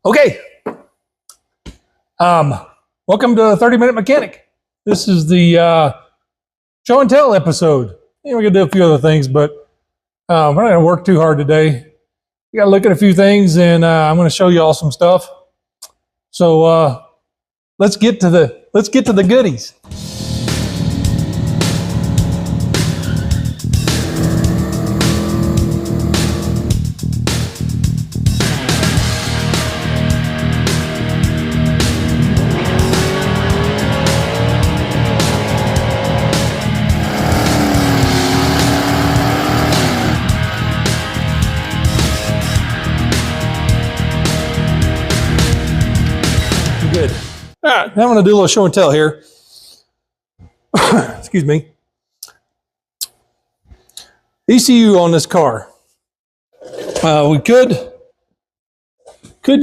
Okay. Welcome to 30-Minute Mechanic. This is the show and tell episode. We're going to do a few other things, but we're not going to work too hard today. We got to look at a few things, and I'm going to show you all some stuff. So let's get to the goodies. Good. All right, now I'm going to do a little show and tell here. Excuse me. ECU on this car. We could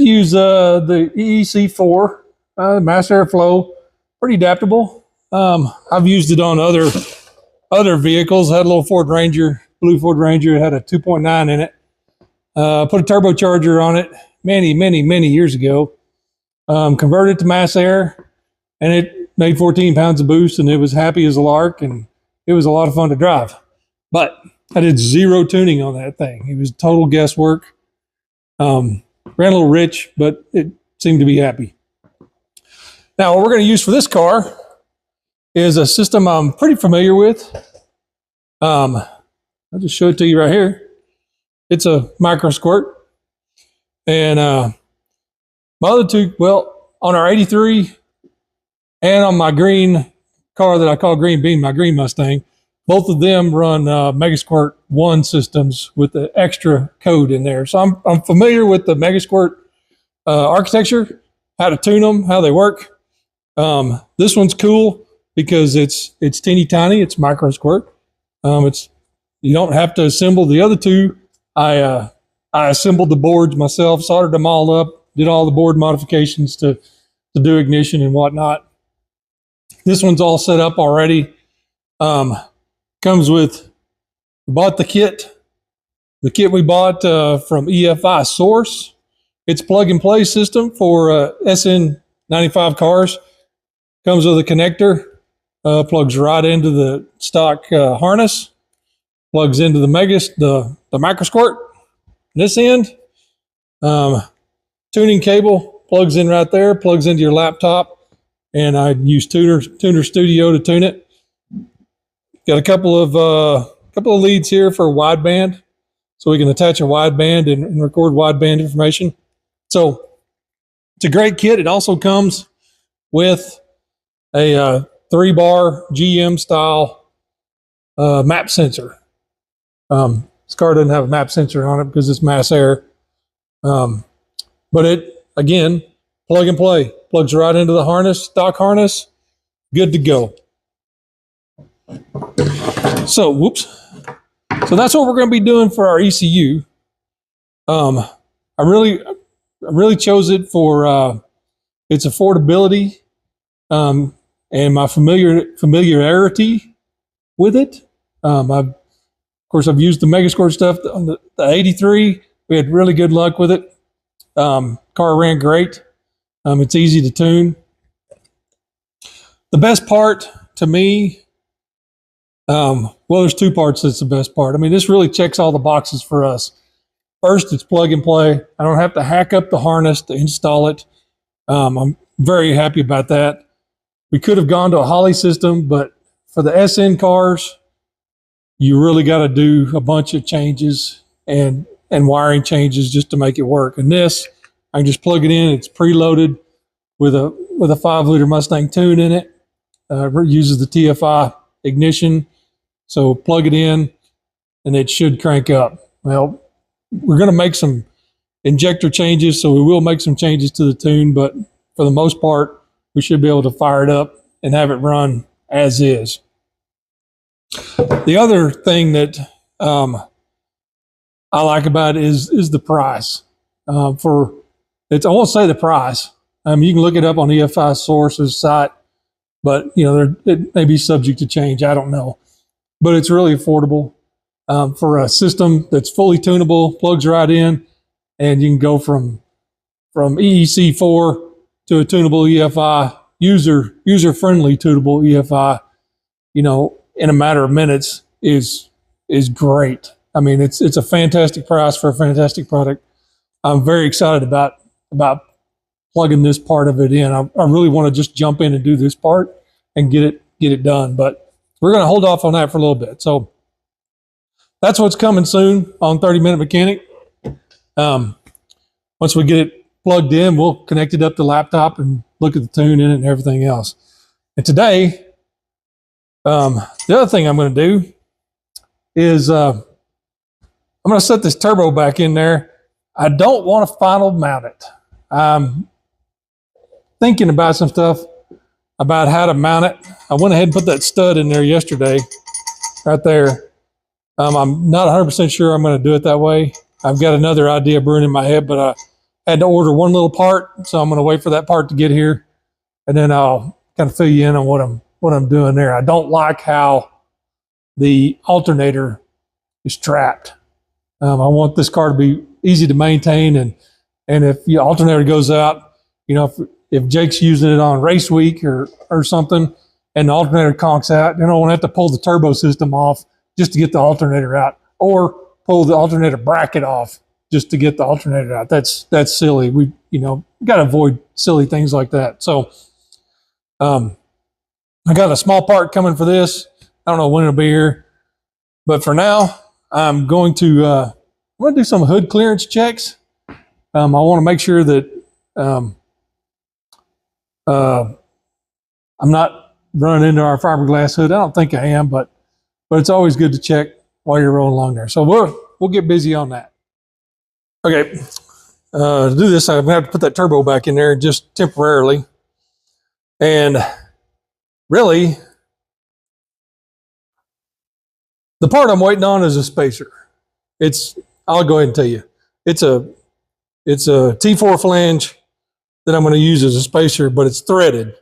use the EEC4, mass airflow, pretty adaptable. I've used it on other vehicles. I had a little Ford Ranger, blue Ford Ranger. It had a 2.9 in it. Put a turbocharger on it many years ago. Converted to mass air, and it made 14 pounds of boost, and it was happy as a lark, and it was a lot of fun to drive. But I did zero tuning on that thing. It was total guesswork. Ran a little rich, but it seemed to be happy. Now, what we're going to use for this car is a system I'm pretty familiar with. I'll just show it to you right here. It's a Microsquirt, and my other two, well, on our 83 and on my green car that I call Green Bean, my green Mustang, both of them run Microsquirt 1 systems with the extra code in there. So I'm familiar with the Microsquirt architecture, how to tune them, how they work. This one's cool because it's teeny tiny. It's Microsquirt. You don't have to assemble the other two. I assembled the boards myself, soldered them all up. Did all the board modifications to do ignition and whatnot. This one's all set up already. Comes with, we bought the kit. The kit we bought from EFI Source. It's plug and play system for SN95 cars. Comes with a connector. Plugs right into the stock harness. Plugs into the Microsquirt. This end. Tuning cable plugs in right there, plugs into your laptop, and I use Tuner Studio to tune it. Got a couple of leads here for wideband, so we can attach a wideband and record wideband information. So it's a great kit. It also comes with a 3-bar GM style map sensor. This car doesn't have a map sensor on it because it's mass air. But it, again, plug and play. Plugs right into the harness, stock harness, good to go. So that's what we're going to be doing for our ECU. I really chose it for its affordability and my familiarity with it. Of course, I've used the Microsquirt stuff on the 83. We had really good luck with it. Car ran great. It's easy to tune. The best part to me, well, there's two parts that's the best part. I mean, this really checks all the boxes for us. First, it's plug and play. I don't have to hack up the harness to install it. I'm very happy about that. We could have gone to a Holley system, but for the SN cars, you really got to do a bunch of changes and wiring changes just to make it work. And this, I can just plug it in. It's preloaded with a 5-liter Mustang tune in it. It uses the TFI ignition. So plug it in and it should crank up. Well, we're going to make some injector changes, so we will make some changes to the tune, but for the most part, we should be able to fire it up and have it run as is. The other thing that I like about it is the price. I won't say the price. You can look it up on EFI Source's site, but it may be subject to change. I don't know, but it's really affordable for a system that's fully tunable, plugs right in, and you can go from from EEC4 to a tunable EFI, user-friendly tunable EFI, you know, in a matter of minutes is great. I mean, it's a fantastic price for a fantastic product. I'm very excited about plugging this part of it in. I really want to just jump in and do this part and get it done. But we're going to hold off on that for a little bit. So that's what's coming soon on 30-Minute Mechanic. Once we get it plugged in, we'll connect it up to the laptop and look at the tune in it and everything else. And today, the other thing I'm going to do is I'm going to set this turbo back in there. I don't want to final mount it. I'm thinking about some stuff about how to mount it. I went ahead and put that stud in there yesterday, right there. I'm not 100% sure I'm going to do it that way. I've got another idea brewing in my head, but I had to order one little part, so I'm going to wait for that part to get here, and then I'll kind of fill you in on what I'm doing there. I don't like how the alternator is trapped. I want this car to be easy to maintain, and if the alternator goes out, you know, if Jake's using it on race week or something, and the alternator conks out, then I won't have to pull the turbo system off just to get the alternator out, or pull the alternator bracket off just to get the alternator out. That's silly. We got to avoid silly things like that. So I got a small part coming for this. I don't know when it'll be here, but for now, I'm going to do some hood clearance checks. I want to make sure that I'm not running into our fiberglass hood. I don't think I am, but it's always good to check while you're rolling along there. So we'll get busy on that. Okay, to do this, I'm gonna have to put that turbo back in there just temporarily. And really, the part I'm waiting on is a spacer. I'll go ahead and tell you, it's a T4 flange that I'm going to use as a spacer, but it's threaded.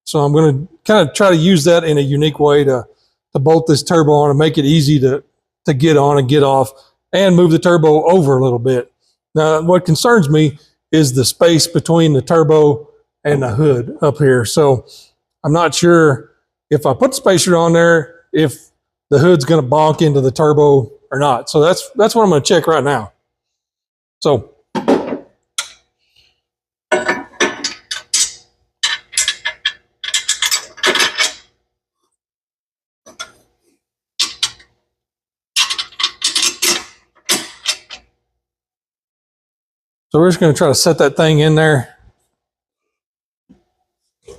So I'm going to kind of try to use that in a unique way to bolt this turbo on and make it easy to get on and get off and move the turbo over a little bit. Now, what concerns me is the space between the turbo and the hood up here. So I'm not sure if I put the spacer on there, if the hood's going to bonk into the turbo or not. So that's what I'm going to check right now. So we're just going to try to set that thing in there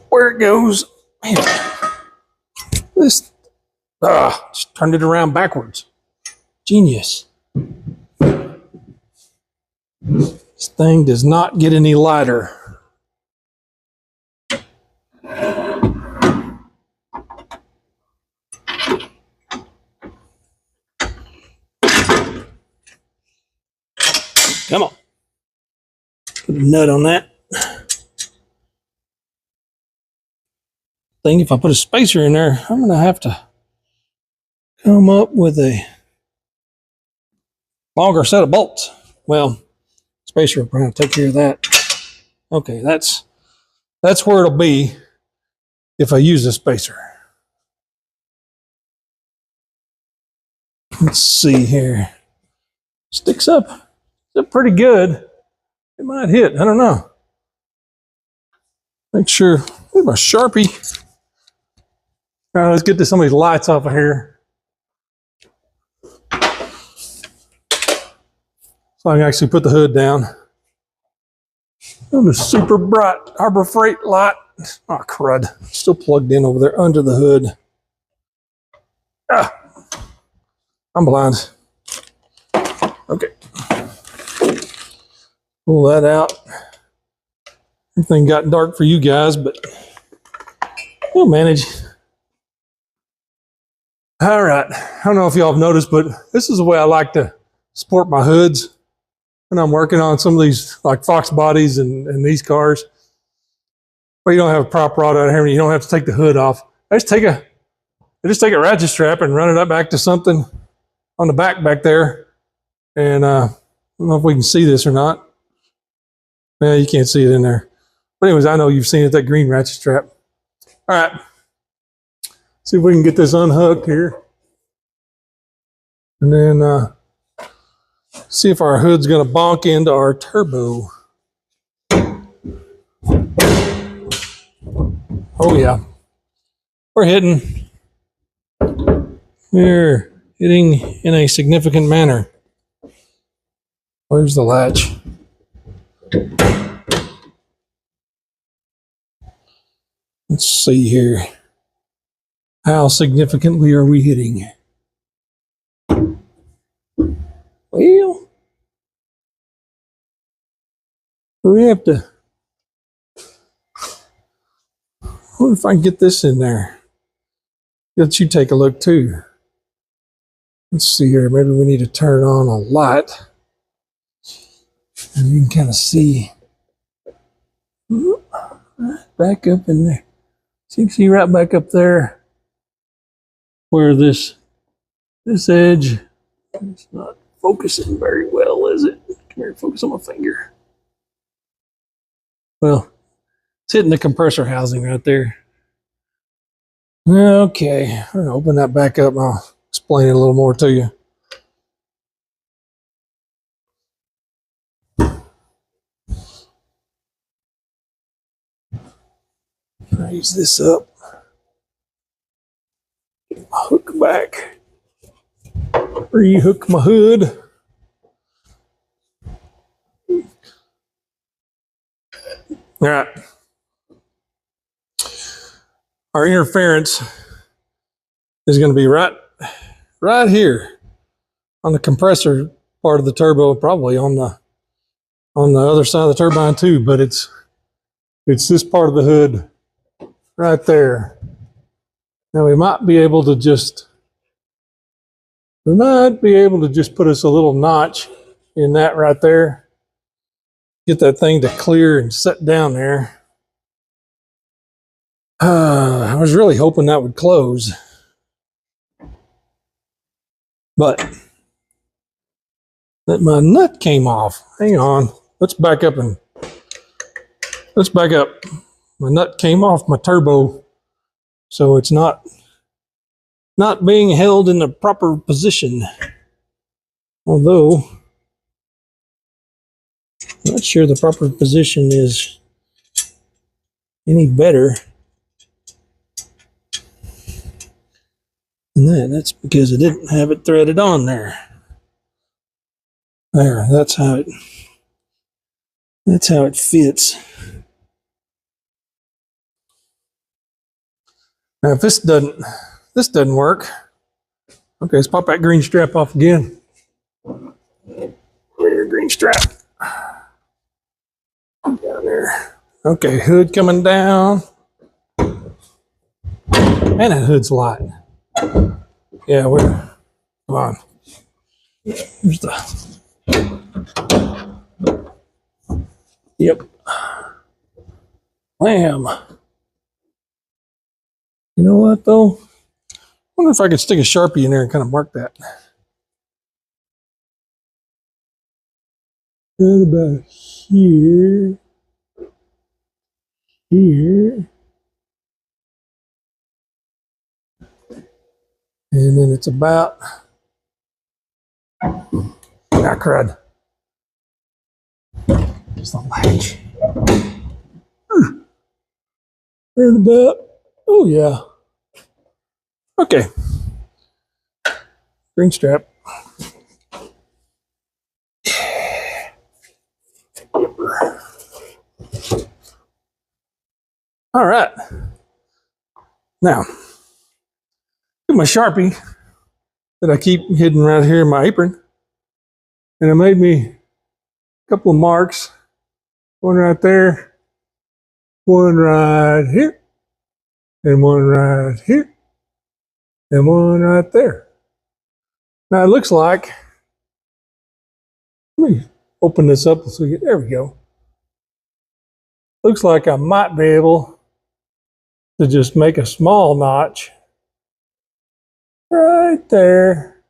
where it goes. Man, this just turned it around backwards. Genius. This thing does not get any lighter. Come on. Put a nut on that. If I put a spacer in there, I'm going to have to come up with a longer set of bolts. Well, spacer will probably take care of that. Okay, that's where it'll be if I use a spacer. Let's see here. Sticks up. It's up pretty good. It might hit. I don't know. Make sure. Where's my Sharpie? All right, let's get some of these lights off of here, so I can actually put the hood down. Oh, the super bright Harbor Freight light. Oh, crud. Still plugged in over there under the hood. Ah, I'm blind. Okay. Pull that out. Everything got dark for you guys, but we'll manage. All right. I don't know if y'all have noticed, but this is the way I like to sport my hoods when I'm working on some of these like Fox bodies and these cars. Well, you don't have a prop rod out here and you don't have to take the hood off. I just take a ratchet strap and run it up back to something on the back there. And I don't know if we can see this or not. Yeah, you can't see it in there. But anyways, I know you've seen it, that green ratchet strap. All right. See if we can get this unhooked here. And then see if our hood's going to bonk into our turbo. Oh, yeah. We're hitting. We're hitting in a significant manner. Where's the latch? Let's see here. How significantly are we hitting? Well, we have to. What if I can get this in there? Let you take a look too. Let's see here. Maybe we need to turn on a light. And you can kind of see. Back up in there. So you can see right back up there where this edge is not focusing very well, is it? Come here, focus on my finger. Well, it's hitting the compressor housing right there. Okay, I'm gonna open that back up and I'll explain it a little more to you. Raise this up. Get my hook back. Rehook my hood. All right. Our interference is going to be right here on the compressor part of the turbo, probably on the other side of the turbine too, but it's this part of the hood right there. Now we might be able to just put us a little notch in that right there. Get that thing to clear and set down there. I was really hoping that would close, but that my nut came off. Hang on. Let's back up. My nut came off my turbo, so it's not being held in the proper position. Although, I'm not sure the proper position is any better than that. That's because I didn't have it threaded on there. There, that's how it fits. Now, if this doesn't work, okay, let's pop that green strap off again. Where's your green strap? Down there. Okay, hood coming down. Man, that hood's light. Yeah, come on. Here's yep. Lamb. You know what though? I wonder if I could stick a Sharpie in there and kind of mark that. Right about here. Here. And then it's about, crud. Just the latch. And about, oh yeah. Okay. Green strap. All right. Now, my Sharpie that I keep hidden right here in my apron. And I made me a couple of marks. One right there, one right here, and one right here, and one right there. Now it looks like, let me open this up so there we go. Looks like I might be able to just make a small notch right there,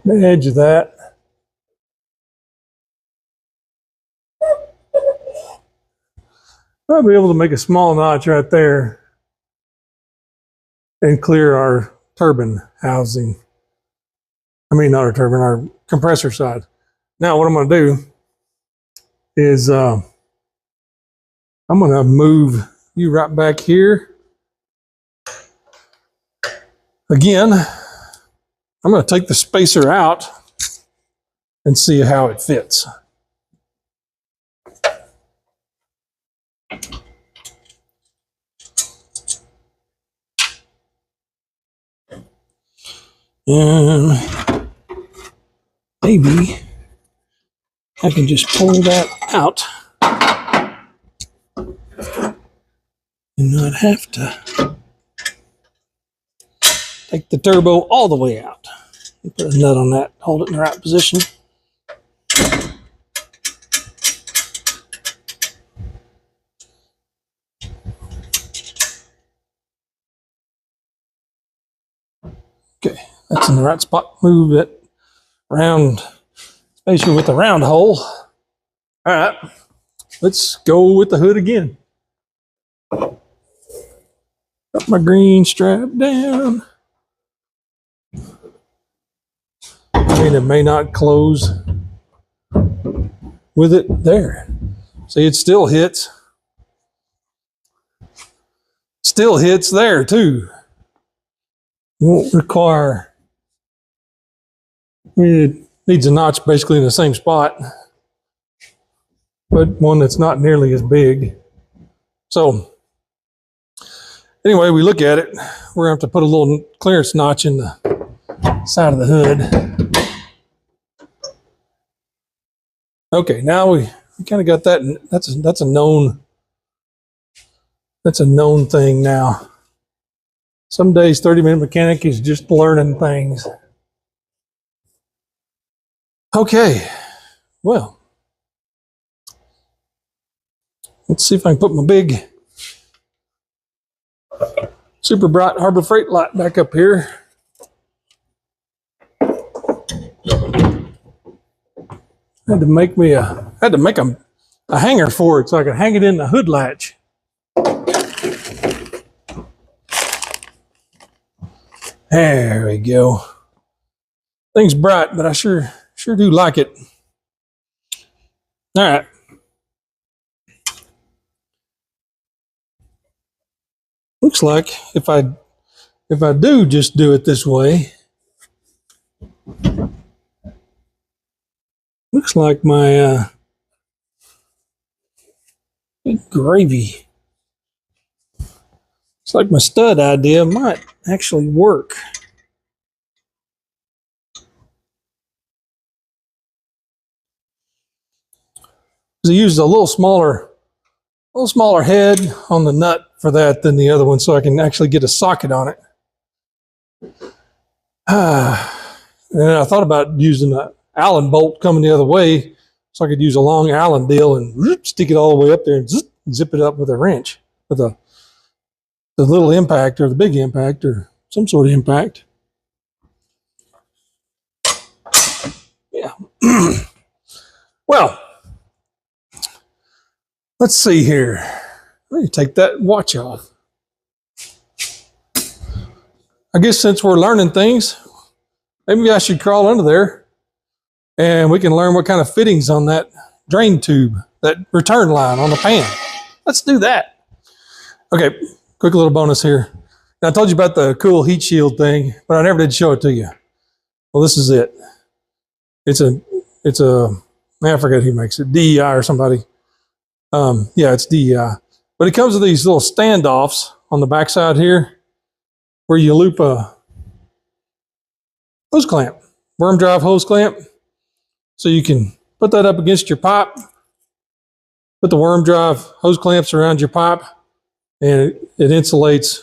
the edge of that. I'll be able to make a small notch right there and clear our turbine housing. I mean, not our turbine, our compressor side. Now what I'm going to do is I'm going to move you right back here. Again, I'm going to take the spacer out and see how it fits. And maybe I can just pull that out and not have to take the turbo all the way out. Put a nut on that, hold it in the right position. Okay, that's in the right spot. Move it round spacer with the round hole. All right, let's go with the hood again. Got my green strap down. I mean, it may not close with it there. See, it still hits. Still hits there too. Won't require, I mean, it needs a notch basically in the same spot, but one that's not nearly as big. So anyway, we look at it, we're going to have to put a little clearance notch in the side of the hood. Okay, now we kind of got that. That's a known thing now. Some days 30-minute mechanic is just learning things. Okay, well, let's see if I can put my big super bright Harbor Freight light back up here. Had to make a hanger for it so I could hang it in the hood latch. There we go. Thing's bright, but I sure do like it. All right. Looks like if I do just do it this way, looks like my gravy. It's like my stud idea might actually work. I used a little smaller head on the nut for that than the other one, so I can actually get a socket on it. And I thought about using an Allen bolt coming the other way, so I could use a long Allen deal and stick it all the way up there and zip it up with a wrench, with the little impact or the big impact or some sort of impact. Yeah. Well, let's see here. Let me take that watch off. I guess since we're learning things, maybe I should crawl under there and we can learn what kind of fittings on that drain tube, that return line on the pan. Let's do that. Okay, quick little bonus here. Now, I told you about the cool heat shield thing, but I never did show it to you. Well, this is it. It's a, I forget who makes it, DEI or somebody. Yeah, it's DEI. But it comes with these little standoffs on the backside here where you loop a hose clamp, worm drive hose clamp. So you can put that up against your pipe, put the worm drive hose clamps around your pipe, and it insulates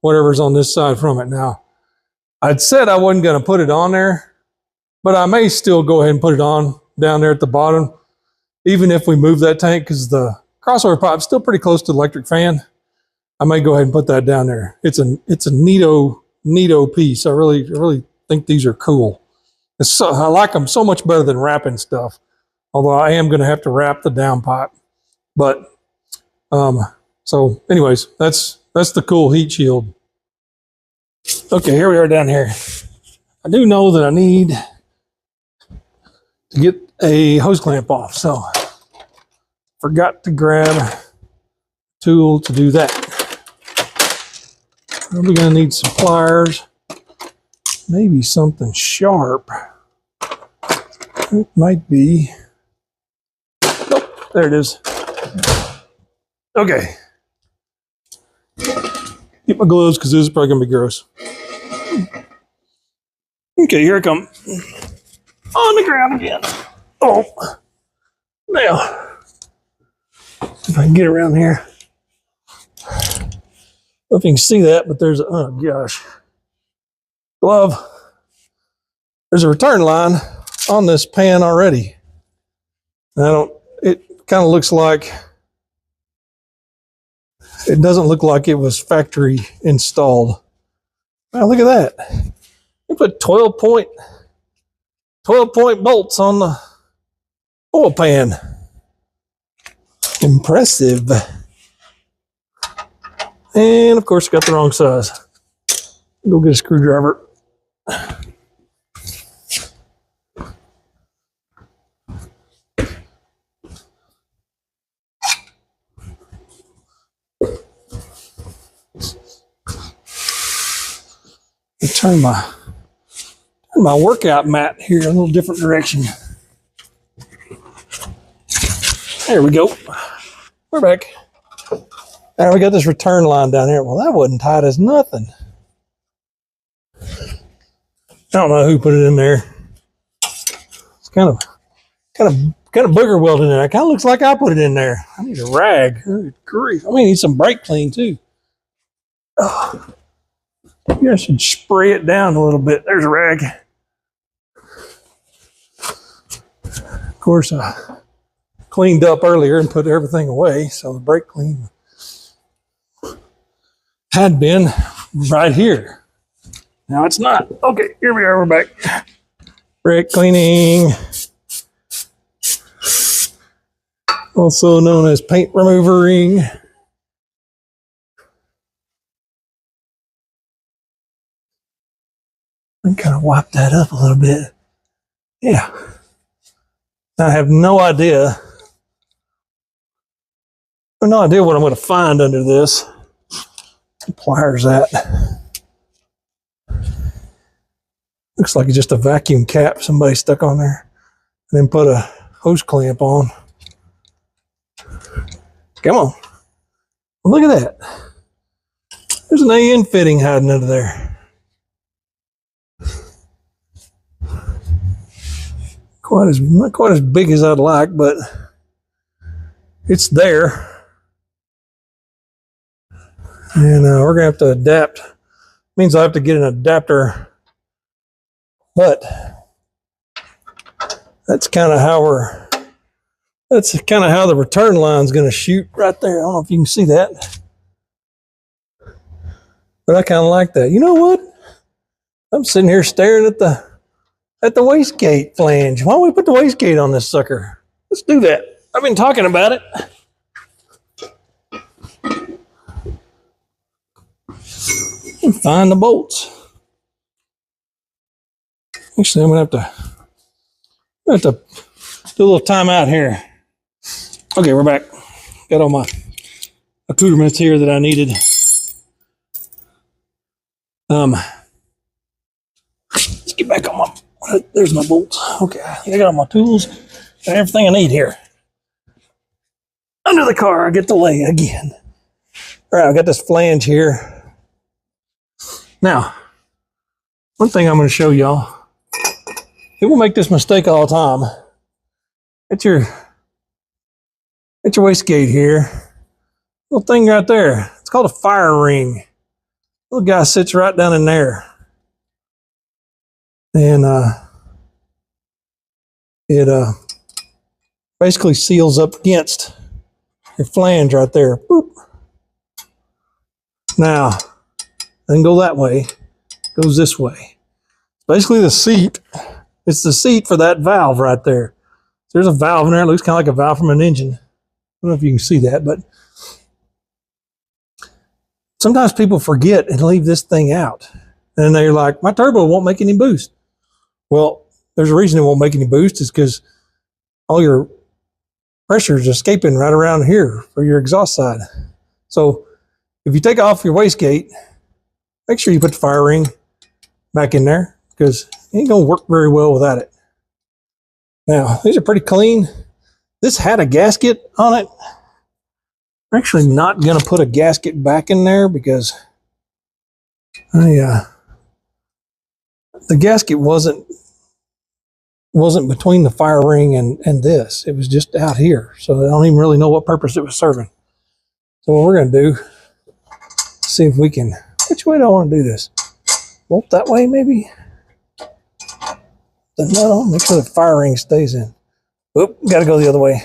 whatever's on this side from it. Now, I'd said I wasn't going to put it on there, but I may still go ahead and put it on down there at the bottom, even if we move that tank, because the crossover pipe's still pretty close to the electric fan. I may go ahead and put that down there. It's a neato piece. I really think these are cool. I like them so much better than wrapping stuff. Although I am going to have to wrap the down pipe, but So anyways, that's the cool heat shield. Okay, here we are down here. I do know that I need to get a hose clamp off, so forgot to grab a tool to do that. Probably gonna need some pliers, maybe something sharp. It might be. Oh, there it is. Okay. Get my gloves because this is probably gonna be gross. Okay, here I come. On the ground again. Oh, now if I can get around here. I don't know if you can see that, but there's oh gosh, glove. There's a return line on this pan already. It kind of looks like, it doesn't look like it was factory installed. Wow, look at that. They put 12-point bolts on the oil pan. Impressive. And of course, got the wrong size. Go get a screwdriver. Turn my workout mat here a little different direction. There we go. We're back. Now we got this return line down here. Well, that wasn't tight as nothing. I don't know who put it in there. It's kind of booger welded in there. It kind of looks like I put it in there. I need a rag. Good grief. I need some brake clean too. Oh. Maybe I should spray it down a little bit. There's a rag. Of course, I cleaned up earlier and put everything away, so the brake clean had been right here. Now it's not. Okay, here we are. We're back. Brake cleaning, also known as paint removering. And kind of wipe that up a little bit. Yeah. I have no idea. I have no idea what I'm going to find under this. Pliers at. Looks like it's just a vacuum cap somebody stuck on there. And then put a hose clamp on. Come on. Well, look at that. There's an AN fitting hiding under there. Not quite as big as I'd like, but it's there. And we're going to have to adapt. Means I have to get an adapter. But that's kind of how the return line's going to shoot right there. I don't know if you can see that. But I kind of like that. You know what? I'm sitting here staring at the wastegate flange. Why don't we put the wastegate on this sucker? Let's do that. I've been talking about it. And find the bolts. Actually, I'm gonna have to do a little time out here. Okay, we're back. Got all my accoutrements here that I needed. Let's get back on my. There's my bolts. Okay, I got all my tools. Got everything I need here. Under the car, I get the lay again. All right, I got this flange here. Now, one thing I'm going to show y'all. People make this mistake all the time. It's your wastegate here. Little thing right there. It's called a fire ring. Little guy sits right down in there. And it basically seals up against your flange right there. Boop. Now, doesn't go that way. It goes this way. Basically the seat. It's the seat for that valve right there. There's a valve in there. It looks kind of like a valve from an engine. I don't know if you can see that, but sometimes people forget and leave this thing out. And they're like, my turbo won't make any boost. Well, there's a reason it won't make any boost, is because all your pressure is escaping right around here for your exhaust side. So if you take off your wastegate, make sure you put the fire ring back in there, because it ain't gonna work very well without it. Now, these are pretty clean. This had a gasket on it. I'm actually not gonna put a gasket back in there because the gasket wasn't between the fire ring and this. It was just out here. So I don't even really know what purpose it was serving. So what we're gonna do, see if we can, which way do I want to do this? Bolt that way, maybe? The nut on, make sure the fire ring stays in. Oop, gotta go the other way.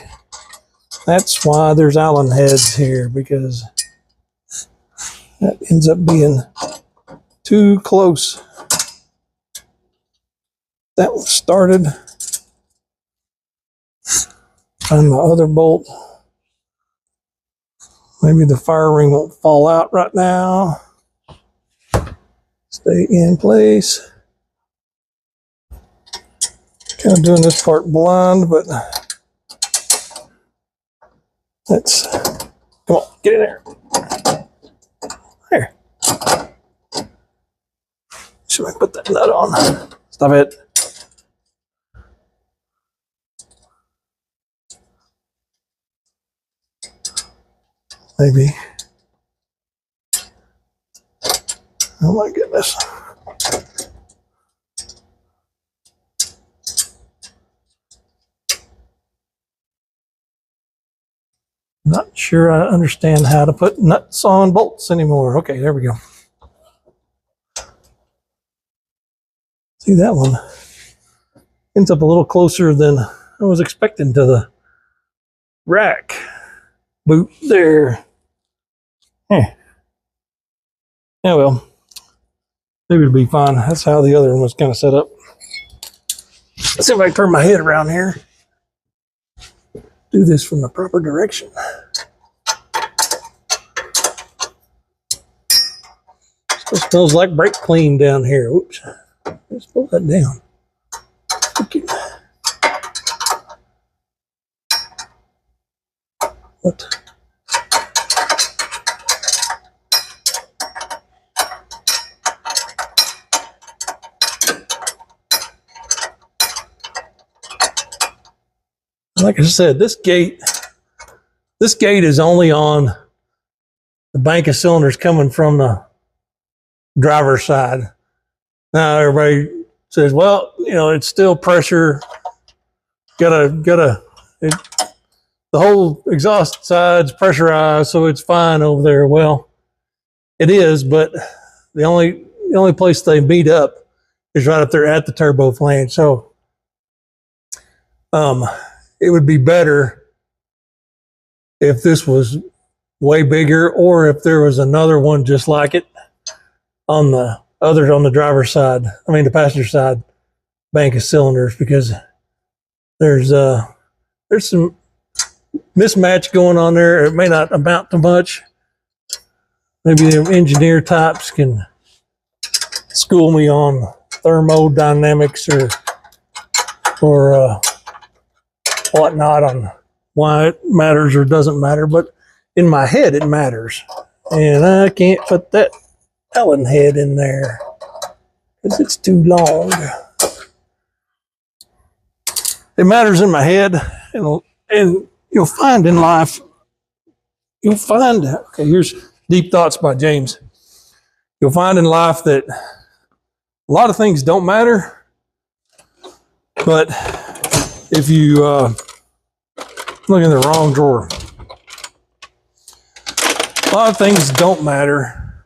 That's why there's Allen heads here, because that ends up being too close. That one started. Find my other bolt. Maybe the fire ring won't fall out right now. Stay in place. Kind of doing this part blind, but let's, come on, get in there. There. Should I put that nut on? Stop it. Maybe. Oh my goodness. Not sure I understand how to put nuts on bolts anymore. Okay, there we go. See, that one ends up a little closer than I was expecting to the rack boot there. Yeah, well, maybe it'll be fine. That's how the other one was kind of set up. Let's see if I can turn my head around here. Do this from the proper direction. Still smells like brake clean down here. Oops. Let's pull that down. Okay. What? Like I said, this gate is only on the bank of cylinders coming from the driver's side. Now everybody says, well, you know, it's still pressure. The whole exhaust side's pressurized, so it's fine over there. Well, it is, but the only place they meet up is right up there at the turbo flange. So it would be better if this was way bigger, or if there was another one just like it on the driver's side, I mean the passenger side bank of cylinders, because there's some mismatch going on there. It may not amount to much. Maybe the engineer types can school me on thermodynamics or whatnot on why it matters or doesn't matter, but in my head it matters, and I can't put that Allen head in there because it's too long. It matters in my head, and you'll find in life, okay, here's Deep Thoughts by James. You'll find in life that a lot of things don't matter, but if you look in the wrong drawer, a lot of things don't matter,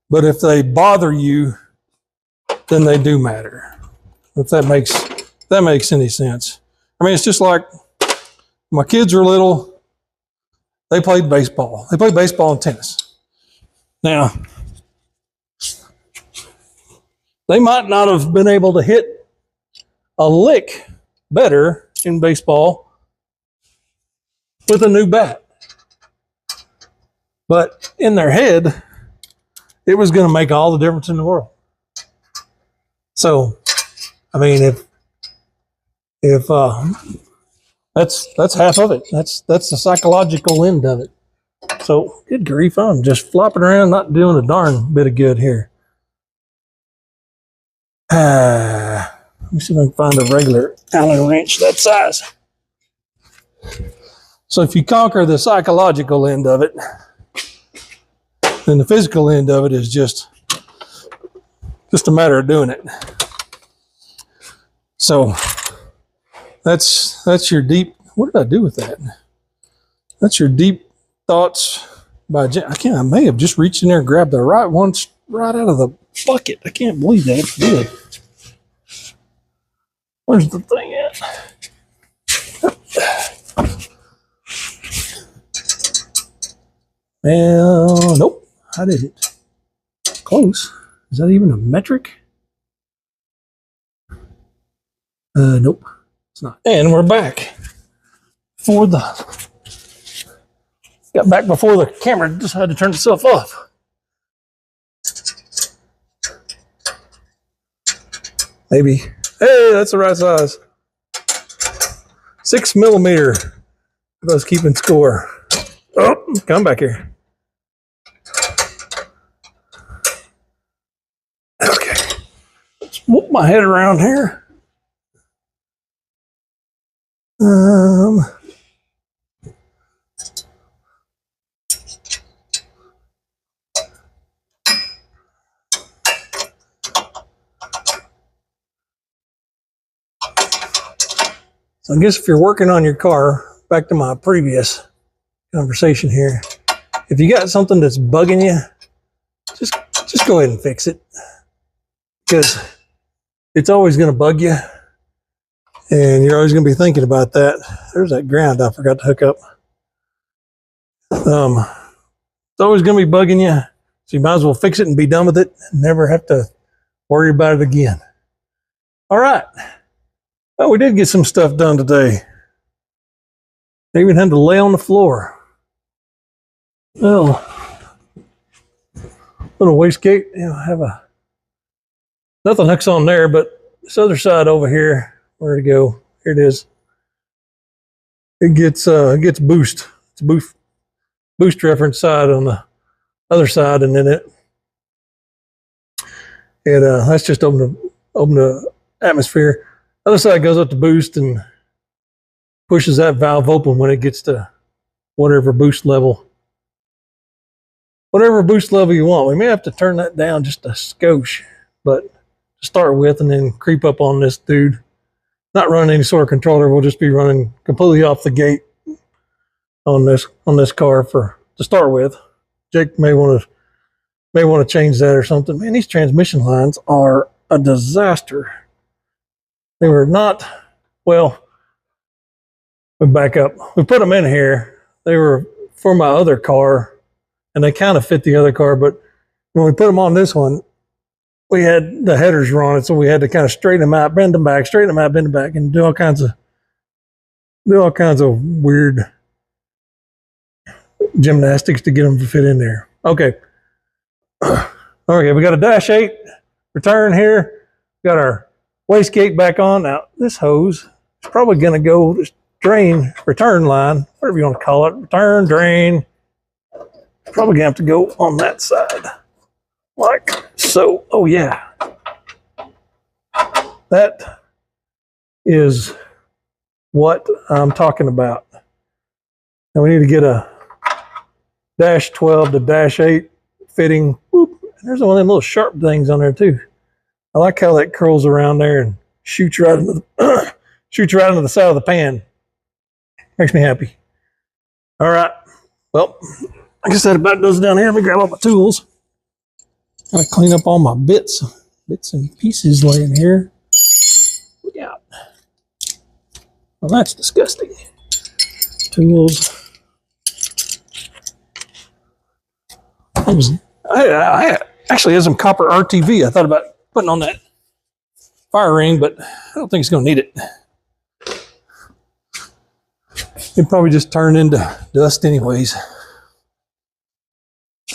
but if they bother you, then they do matter. If that makes any sense. I mean, it's just like my kids were little, they played baseball. They played baseball and tennis. Now, they might not have been able to hit a lick better in baseball with a new bat. But in their head, it was going to make all the difference in the world. So, I mean, if that's half of it. That's the psychological end of it. So, good grief, I'm just flopping around, not doing a darn bit of good here. Let me see if I can find a regular Allen wrench that size. So, if you conquer the psychological end of it, then the physical end of it is just a matter of doing it. So that's your deep. What did I do with that? That's your deep thoughts by I may have just reached in there and grabbed the right one right out of the bucket. I can't believe that. It's good. Where's the thing at? Well, nope, I didn't. Close. Is that even a metric? Nope, it's not. And we're back. Got back before the camera decided to turn itself off. Maybe. Hey, that's the right size. 6 millimeter. If I was keeping score. Oh, come back here. Okay. Let's whoop my head around here. So I guess if you're working on your car, back to my previous conversation here, if you got something that's bugging you, just go ahead and fix it, because it's always going to bug you. And you're always going to be thinking about that. There's that ground I forgot to hook up. It's always going to be bugging you. So you might as well fix it and be done with it and never have to worry about it again. All right. Well, we did get some stuff done today. I even had to lay on the floor. Well, little wastegate. You know, I have nothing hooks on there, but this other side over here, where'd it go? Here it is. It gets boost. It's a boost reference side on the other side, and then that's just open the atmosphere. Other side goes up to boost and pushes that valve open when it gets to whatever boost level you want. We may have to turn that down just a skosh, but to start with, and then creep up on this dude. Not running any sort of controller. We'll just be running completely off the gate on this car to start with. Jake may want to change that or something. Man, these transmission lines are a disaster. They were not, well, we back up. We put them in here. They were for my other car, and they kind of fit the other car, but when we put them on this one, we had the headers were on it, so we had to kind of straighten them out, bend them back, straighten them out, bend them back, and do all kinds of weird gymnastics to get them to fit in there. Okay. Okay, we got a -8 return here. Got our wastegate back on. Now, this hose is probably going to go this drain, return line, whatever you want to call it, return, drain. Probably going to have to go on that side. Like so. Oh, yeah. That is what I'm talking about. Now we need to get a -12 to -8 fitting. Whoop. And there's one of them little sharp things on there too. I like how that curls around there and shoots right into the side of the pan. Makes me happy. All right. Well, I guess that about does it down here. Let me grab all my tools. Gotta clean up all my bits and pieces laying here. Look out. Well, that's disgusting. Tools. I actually have some copper RTV. I thought about putting on that fire ring, but I don't think it's going to need it. It'd probably just turn into dust anyways.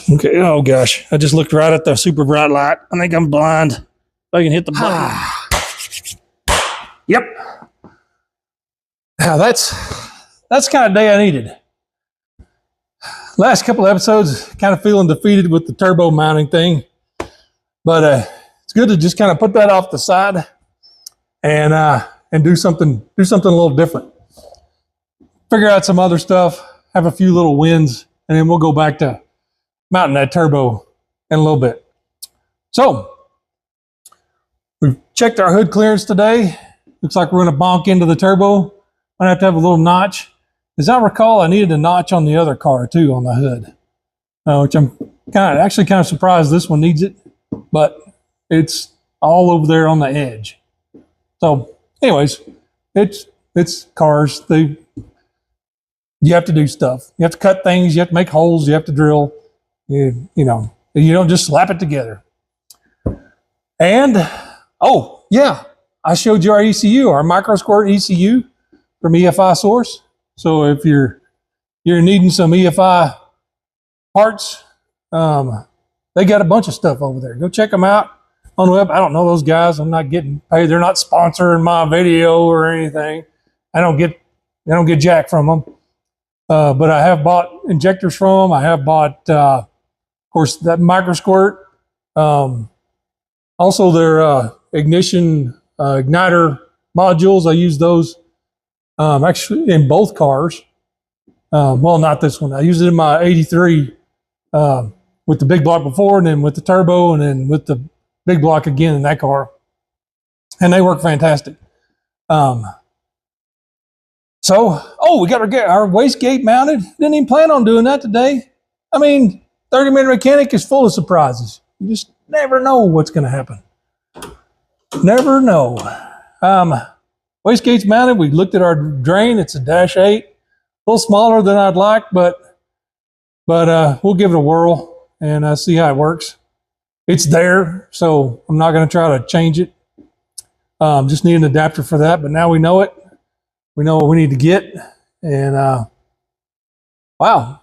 Okay. Oh gosh, I just looked right at the super bright light. I think I'm blind. If I can hit the button. Yep. Now that's the kind of day I needed. Last couple of episodes, kind of feeling defeated with the turbo mounting thing, but it's good to just kind of put that off the side and do something a little different. Figure out some other stuff, have a few little wins, and then we'll go back to mounting that turbo in a little bit. So we've checked our hood clearance today. Looks like we're going to bonk into the turbo. I have to have a little notch. As I recall, I needed a notch on the other car too on the hood, which I'm kind of surprised this one needs it, but it's all over there on the edge. So anyways, it's cars. You have to do stuff. You have to cut things. You have to make holes. You have to drill. You don't just slap it together. And, oh, yeah, I showed you our ECU, our Microsquirt ECU from EFI Source. So if you're needing some EFI parts, they got a bunch of stuff over there. Go check them out on the web. I don't know those guys. I'm not getting paid. They're not sponsoring my video or anything. I don't get jack from them. But I have bought injectors from them. I have bought, of course, that Microsquirt. Also, their ignition igniter modules. I use those actually in both cars. Well, not this one. I used it in my 83 with the big block before, and then with the turbo, and then with the big block again in that car. And they work fantastic. So, we got our wastegate mounted. Didn't even plan on doing that today. I mean, 30-minute mechanic is full of surprises. You just never know what's going to happen. Never know. Wastegate's mounted. We looked at our drain. It's a -8. A little smaller than I'd like, but we'll give it a whirl and see how it works. It's there, so I'm not going to try to change it. Just need an adapter for that, but now we know it. We know what we need to get, and wow.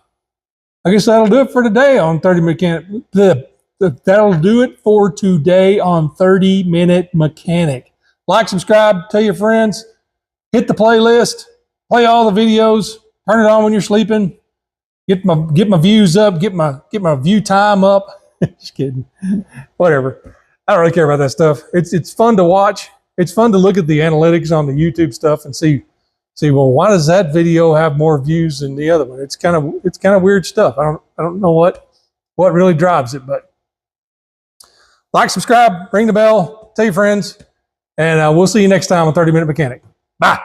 I guess that'll do it for today on 30 Mechanic. That'll do it for today on 30-Minute Mechanic. Like, subscribe, tell your friends, hit the playlist, play all the videos, turn it on when you're sleeping, get my views up, get my view time up. Just kidding. Whatever. I don't really care about that stuff. It's fun to watch. It's fun to look at the analytics on the YouTube stuff and see, well, why does that video have more views than the other one? It's kind of weird stuff. I don't know what really drives it, but like, subscribe, ring the bell, tell your friends, and we'll see you next time on 30-Minute Mechanic. Bye.